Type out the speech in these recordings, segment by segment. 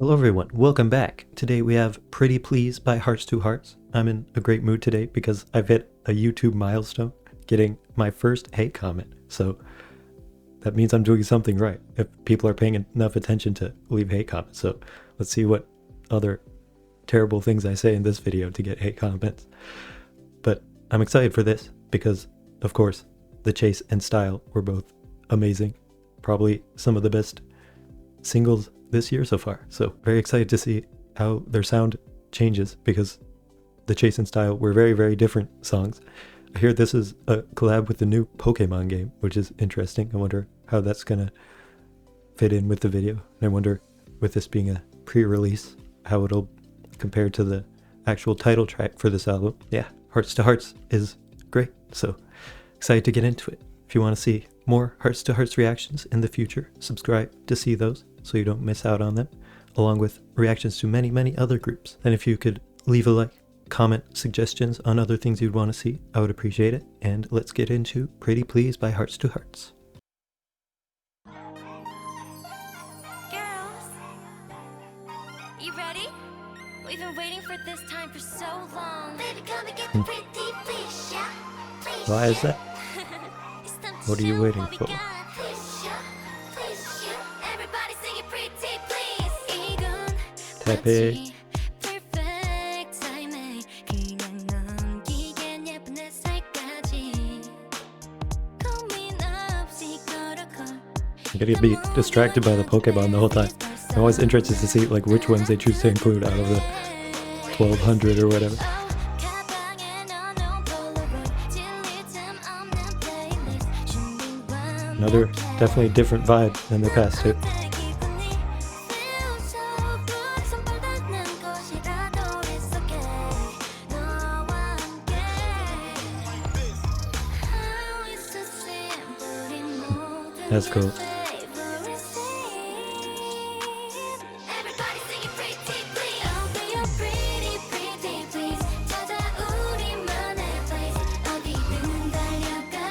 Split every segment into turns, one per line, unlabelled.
Hello everyone, welcome back. Today we have Pretty Please by Heart2Hearts. I'm in a great mood today because I've hit a YouTube milestone, getting my first hate comment. So that means I'm doing something right if people are paying enough attention to leave hate comments. So let's see what other terrible things I say in this video to get hate comments. But I'm excited for this because, of course, the chase and style were both amazing. Probably some of the best singles this year so far. So very excited to see how their sound changes because the chase and style were very, very different songs. I hear this is a collab with the new Pokemon game, which is interesting. I wonder how that's gonna fit in with the video. And I wonder, with this being a pre-release, how it'll compare to the actual title track for this album. Yeah, Heart2Hearts is great. So excited to get into it. If you want to see more Heart2Hearts reactions in the future, subscribe to see those so you don't miss out on them, along with reactions to many, many other groups. And if you could leave a like, comment suggestions on other things you'd want to see, I would appreciate it. And let's get into Pretty Please by Heart2Hearts.
Girls, you ready? We've been waiting for this time for so long. Baby, come and get pretty, please, yeah? Please,
Why is that?
It's time to
What are you
show
waiting
what we
for?
got. Please, yeah? Please, yeah? Everybody sing it pretty, please. 이건
Tap it.
마치 perfect timing. 그냥 넘기겐 예쁜 햇살까지. 고민 없이 걸어걸.
I'm gonna be distracted by the Pokemon the whole time. I'm always interested to see like which ones they choose to include out of the 1200 or whatever. Another definitely different vibe than the past two. That's cool.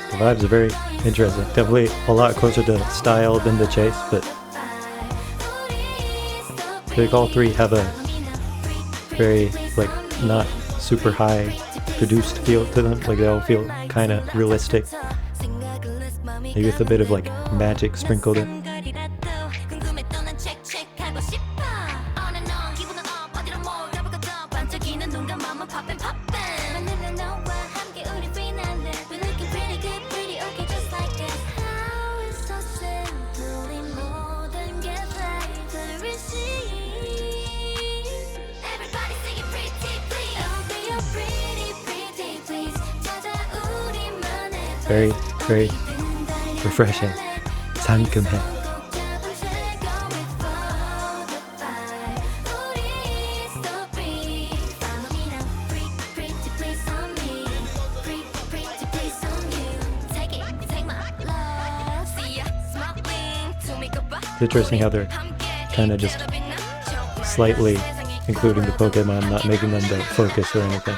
The vibes are very interesting. Definitely a lot closer to style than the chase, but I think all three have a very like not super high produced feel to them. Like they all feel kind of realistic, maybe with a bit of like magic sprinkled in. Very, very refreshing. 상큼해. It's interesting how they're kind of just slightly including the Pokemon, not making them the focus or anything.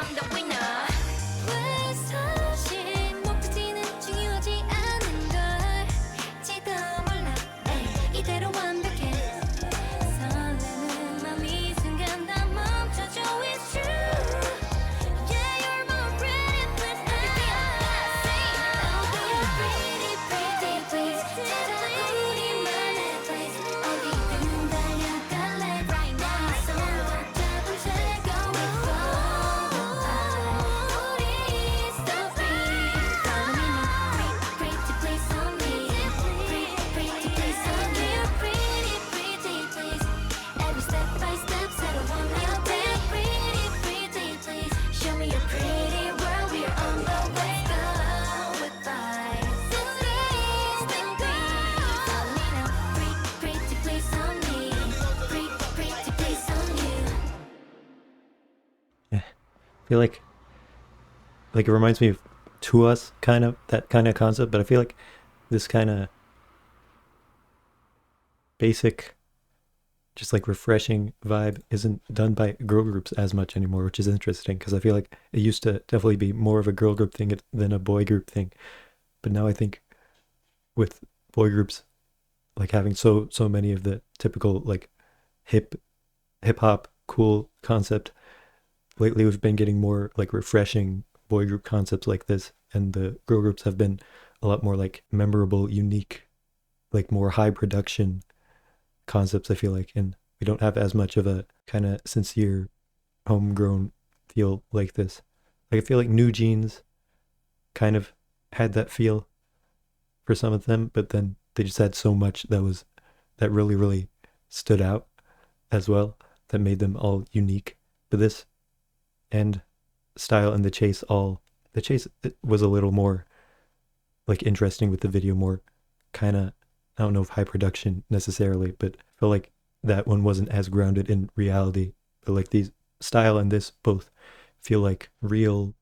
I feel like it reminds me of To Us, kind of that kind of concept, but I feel like this kind of basic, just like refreshing vibe isn't done by girl groups as much anymore, which is interesting because I feel like it used to definitely be more of a girl group thing than a boy group thing. But now I think with boy groups like having so many of the typical like hip hip hop cool concept. Lately we've been getting more like refreshing boy group concepts like this, and the girl groups have been a lot more like memorable, unique, like more high production concepts, I feel like. And we don't have as much of a kind of sincere homegrown feel like this. Like I feel like New Jeans kind of had that feel for some of them, but then they just had so much that really, really stood out as well, that made them all unique. But this and Style and the Chase it was a little more like interesting with the video, more kind of, I don't know if high production necessarily, but I feel like that one wasn't as grounded in reality. But like these Style and this both feel like real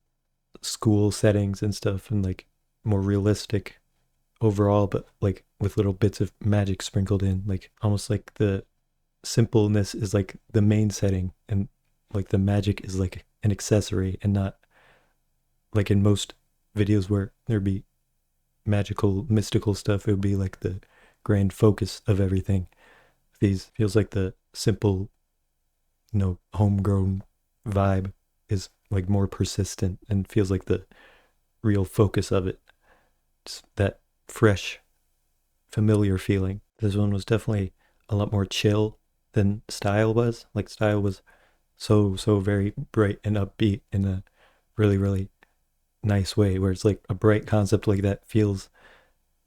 school settings and stuff, and like more realistic overall, but like with little bits of magic sprinkled in, like almost like the simpleness is like the main setting, and like the magic is like an accessory, and not like in most videos where there'd be magical mystical stuff, it would be like the grand focus of everything. These feels like the simple, homegrown vibe is like more persistent and feels like the real focus of it. Just that fresh, familiar feeling. This one was definitely a lot more chill than Style was. Like Style was so very bright and upbeat in a really, really nice way, where it's like a bright concept like that feels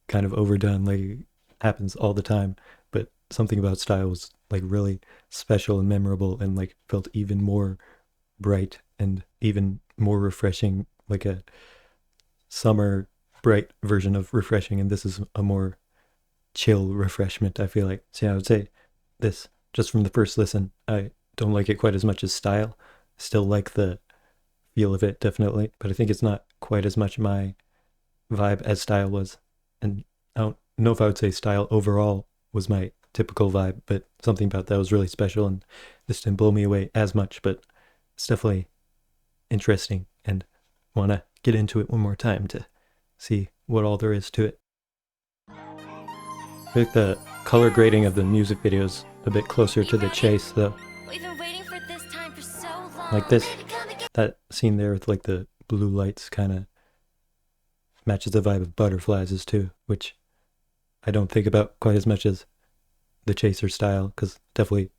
kind of overdone, like it happens all the time. But something about Style was like really special and memorable, and like felt even more bright and even more refreshing, like a summer bright version of refreshing. And this is a more chill refreshment, I feel like. So yeah, I would say this, just from the first listen, I don't like it quite as much as Style. Still like the feel of it, definitely, but I think it's not quite as much my vibe as Style was. And I don't know if I would say Style overall was my typical vibe, but something about that was really special, and this didn't blow me away as much. But it's definitely interesting, and want to get into it one more time to see what all there is to it. I think the color grading of the music videos a bit closer to the Chase, though.
We've been waiting for this time for so long.
Like this, that scene there with like the blue lights kind of matches the vibe of Butterflies too, which I don't think about quite as much as the Chaser Style, because definitely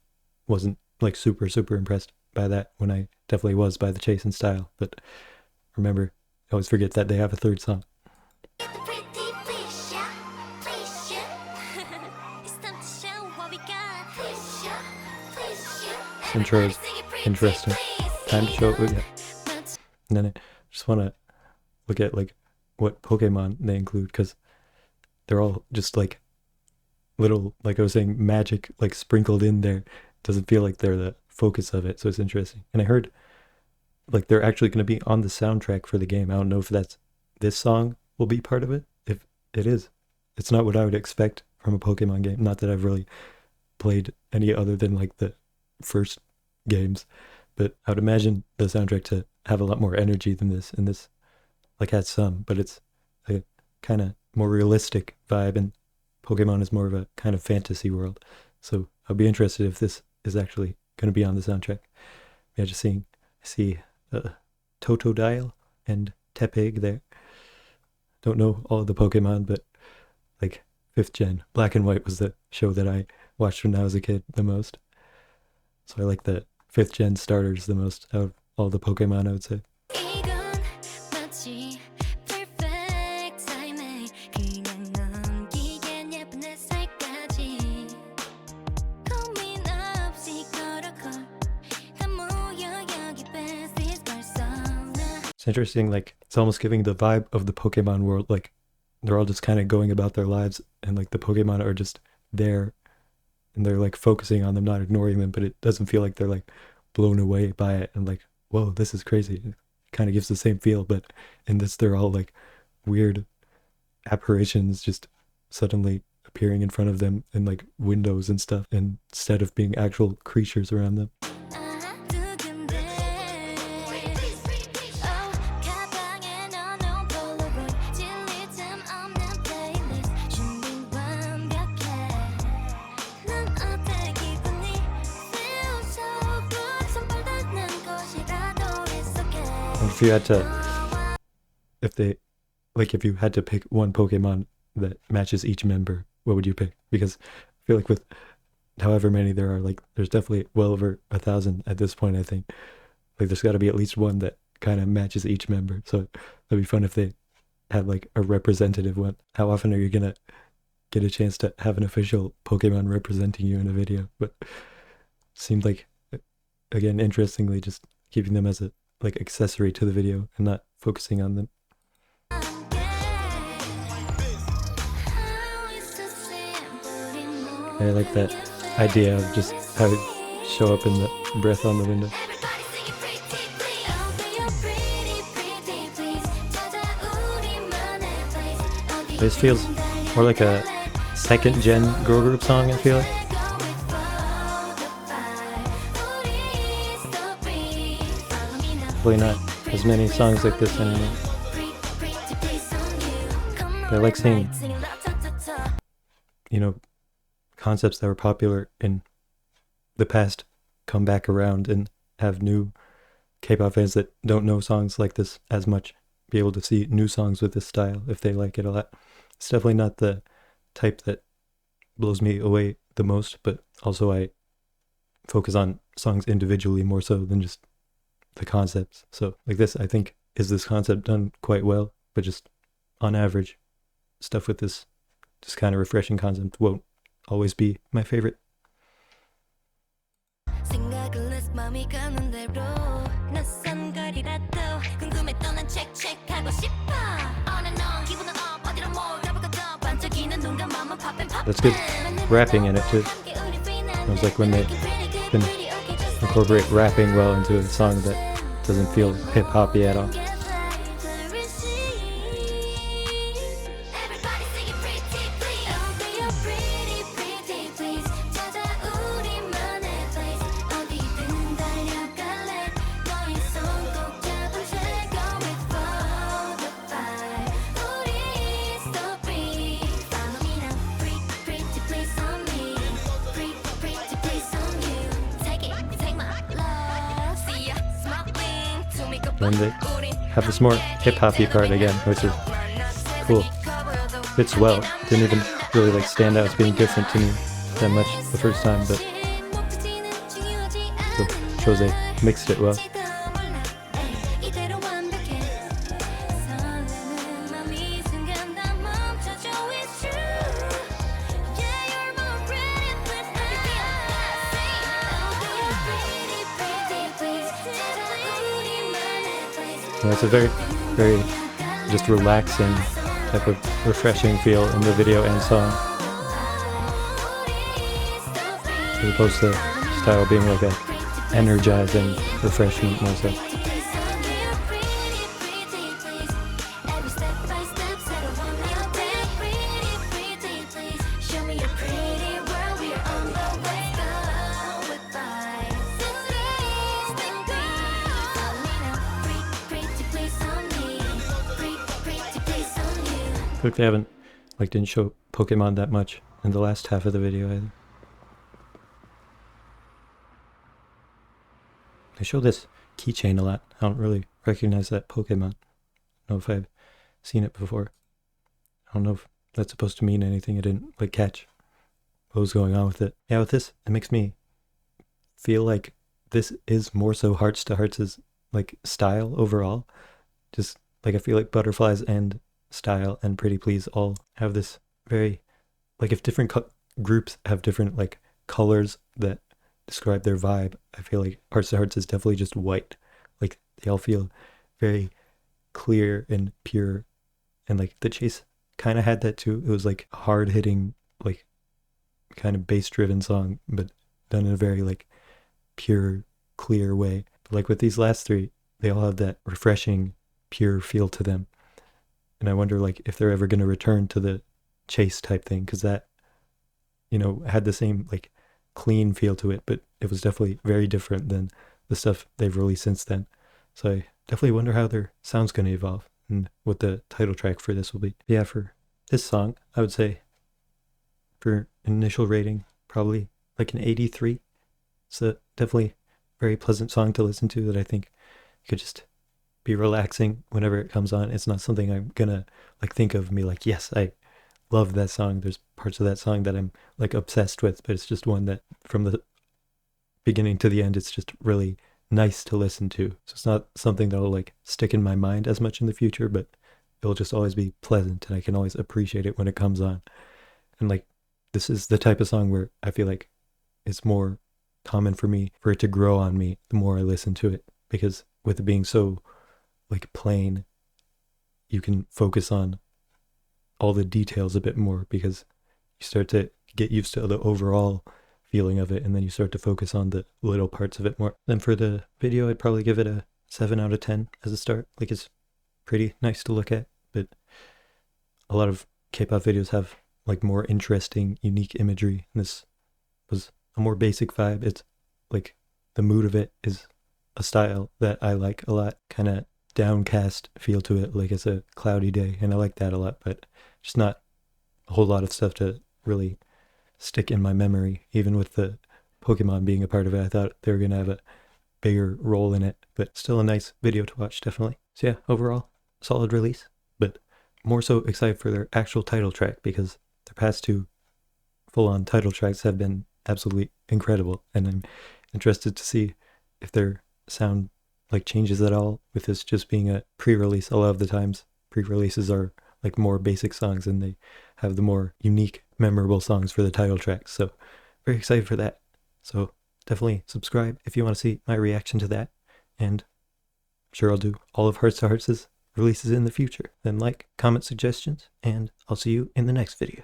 wasn't like super impressed by that when I definitely was by the Chase and Style. But remember, I always forget that they have a third song. This intro is interesting. Time to show it. Yeah. And then I just want to look at like what Pokemon they include, because they're all just like little, like I was saying, magic like sprinkled in there. It doesn't feel like they're the focus of it, so it's interesting. And I heard like they're actually going to be on the soundtrack for the game. I don't know if this song will be part of it. If it is, it's not what I would expect from a Pokemon game. Not that I've really played any other than like the first games, but I would imagine the soundtrack to have a lot more energy than this, and this like has some, but it's a kind of more realistic vibe, and Pokemon is more of a kind of fantasy world. So I'll be interested if this is actually going to be on the soundtrack. Yeah, just I see Totodile and Tepig there. Don't know all of the Pokemon, but like 5th gen, Black and White was the show that I watched when I was a kid the most. So I like the 5th gen starters the most out of all the Pokemon, I would say. It's interesting, like it's almost giving the vibe of the Pokemon world, like they're all just kind of going about their lives, and like the Pokemon are just there, and they're like focusing on them, not ignoring them, but it doesn't feel like they're like blown away by it and like, whoa, this is crazy. It kind of gives the same feel, but in this they're all like weird apparitions just suddenly appearing in front of them in like windows and stuff, instead of being actual creatures around them. if you had to, if you had to pick one Pokemon that matches each member, what would you pick? Because I feel like with however many there are, like there's definitely well over 1,000 at this point, I think. Like there's got to be at least one that kind of matches each member. So it'd be fun if they had like a representative one. How often are you gonna get a chance to have an official Pokemon representing you in a video? But seemed like, again, interestingly, just keeping them as a like accessory to the video and not focusing on them. I like that idea of just how it show up in the breath on the window. This feels more like a second gen girl group song, I feel like. Probably not as many songs like this anymore. But I like seeing, concepts that were popular in the past come back around and have new K-pop fans that don't know songs like this as much be able to see new songs with this style if they like it a lot. It's definitely not the type that blows me away the most, but also I focus on songs individually more so than just the concepts. So like this, I think, is this concept done quite well, but just on average, stuff with this just kind of refreshing concept won't always be my favorite. That's good rapping in it too. It was like when they can incorporate rapping well into a song that doesn't feel hip-hoppy at all. And they have this more hip-hoppy part again, which is cool. Fits well. Didn't even really like stand out as being different to me that much the first time, but it shows they mixed it well. And it's a very, very just relaxing type of refreshing feel in the video and song, as opposed to style being like a energizing refreshment more so. Like they haven't, didn't show Pokemon that much in the last half of the video either. They show this keychain a lot. I don't really recognize that Pokemon. I don't know if I've seen it before. I don't know if that's supposed to mean anything. I didn't catch what was going on with it. Yeah, with this, it makes me feel like this is more so Heart2Hearts' style overall. Just I feel like Butterflies and Style and Pretty Please all have this very, if different groups have different colors that describe their vibe, I feel like Heart2Hearts is definitely just white. They all feel very clear and pure, and the Chase kind of had that too. It was hard hitting, kind of bass driven song, but done in a very pure, clear way. But with these last three, they all have that refreshing, pure feel to them. And I wonder if they're ever going to return to the Chase type thing, because that, had the same clean feel to it, but it was definitely very different than the stuff they've released since then. So I definitely wonder how their sound's going to evolve and what the title track for this will be. Yeah, for this song, I would say for initial rating, probably an 83. It's a definitely very pleasant song to listen to that I think you could just be relaxing whenever it comes on. It's not something I'm gonna like think of me like, yes, I love that song. There's parts of that song that I'm like obsessed with, but it's just one that from the beginning to the end, it's just really nice to listen to. So it's not something that'll like stick in my mind as much in the future, but it'll just always be pleasant and I can always appreciate it when it comes on. And like, this is the type of song where I feel like it's more common for me for it to grow on me the more I listen to it, because with it being so like plain, you can focus on all the details a bit more because you start to get used to the overall feeling of it, and then you start to focus on the little parts of it more. Then for the video, I'd probably give it a 7 out of 10 as a start. Like, it's pretty nice to look at, but a lot of K-pop videos have like more interesting, unique imagery. And this was a more basic vibe. It's like the mood of it is a style that I like a lot, kind of downcast feel to it, like it's a cloudy day, and I like that a lot, but just not a whole lot of stuff to really stick in my memory. Even with the Pokemon being a part of it, I thought they were gonna have a bigger role in it, but still a nice video to watch, definitely. So yeah, overall, solid release, but more so excited for their actual title track, because their past two full-on title tracks have been absolutely incredible, and I'm interested to see if their sound like changes at all with this just being a pre-release. A lot of the times pre-releases are like more basic songs and they have the more unique, memorable songs for the title tracks. So very excited for that. So definitely subscribe if you want to see my reaction to that, and I'm sure I'll do all of Heart2Hearts' releases in the future. Then like, comment suggestions, and I'll see you in the next video.